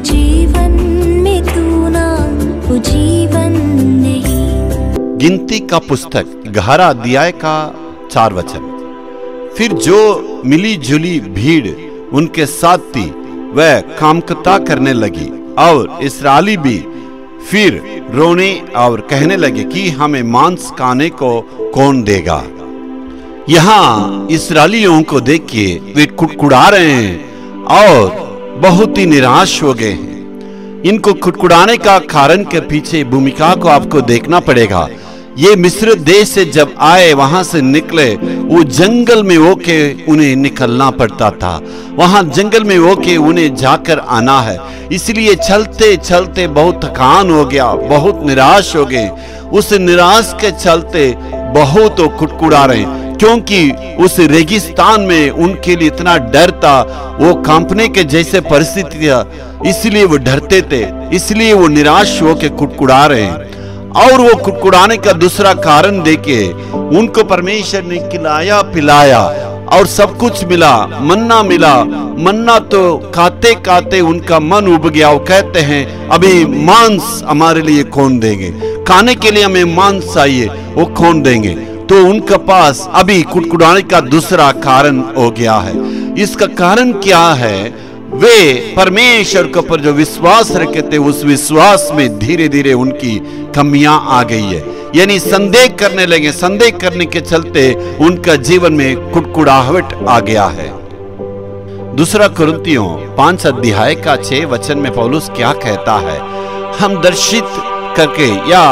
जीवन में तू ना वो जीवन नहीं। गिनती का पुस्तक 11 अध्याय का 4 वचन। फिर जो मिली जुली भीड़ उनके साथ थी वह कामकता करने लगी और इस्राएली भी फिर रोने और कहने लगे कि हमें मांस खाने को कौन देगा। यहाँ इस्राएलियों को देखिए, वे कुड़कुड़ा रहे हैं और बहुत ही निराश हो गए हैं। इनको कुड़कुड़ाने का कारण के पीछे भूमिका को आपको देखना पड़ेगा। ये मिस्र देश से जब आए, वहां से निकले, वो जंगल में होके उन्हें निकलना पड़ता था। वहां जंगल में होके उन्हें जाकर आना है, इसलिए चलते चलते बहुत थकान हो गया, बहुत निराश हो गए। उस निराश के चलते बहुत कुड़कुड़ा रहे, क्योंकि उस रेगिस्तान में उनके लिए इतना डर था, वो कांपने के जैसे परिस्थिति था, इसलिए वो डरते थे, इसलिए वो निराश होकर कुड़कुड़ा रहे हैं। और वो कुड़कुड़ाने का दूसरा कारण देके उनको परमेश्वर ने खिलाया पिलाया और सब कुछ मिला, मन्ना मिला। मन्ना तो खाते खाते उनका मन उब गया। वो कहते हैं अभी मांस हमारे लिए कौन देंगे, खाने के लिए हमें मांस चाहिए, वो कौन देंगे। तो उनके पास अभी कुड़कुड़ाने का दूसरा कारण हो गया है। इसका कारण क्या है? वे परमेश्वर के ऊपर जो विश्वास रखे थे, उस विश्वास में धीरे धीरे उनकी कमियां आ गई है, यानी संदेह करने लगे। संदेह करने के चलते उनका जीवन में कुड़कुड़ाहट आ गया है। दूसरा कुरिन्थियों 5 अध्याय का 6 वचन में पौलुस क्या कहता है? हम दर्शित करके या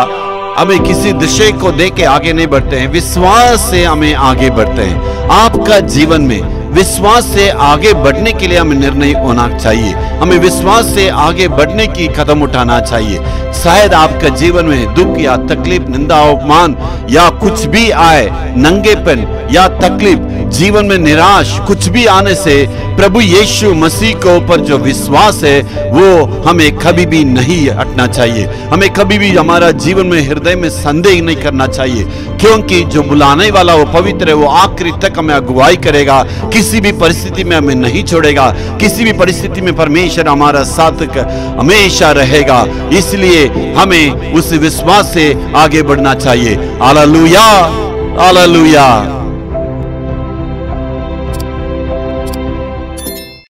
हमें किसी दृश्य को देख के आगे नहीं बढ़ते हैं, विश्वास से हमें आगे बढ़ते हैं। आपका जीवन में विश्वास से आगे बढ़ने के लिए हमें निर्णय होना चाहिए, हमें विश्वास से आगे बढ़ने की कदम उठाना चाहिए। शायद आपका जीवन में दुख या तकलीफ, निंदा, अपमान या कुछ भी आए, नंगेपन या तकलीफ, जीवन में निराश कुछ भी आने से प्रभु यीशु मसीह के ऊपर जो विश्वास है वो हमें कभी भी नहीं हटना चाहिए। हमें कभी भी हमारा जीवन में हृदय में संदेह नहीं करना चाहिए, क्योंकि जो बुलाने वाला वो पवित्र है, वो आखिरी तक हमें अगुवाई करेगा, किसी भी परिस्थिति में हमें नहीं छोड़ेगा। किसी भी परिस्थिति में परमेश्वर हमारा साथ हमेशा रहेगा। इसलिए हमें उस विश्वास से आगे बढ़ना चाहिए। Hallelujah, hallelujah.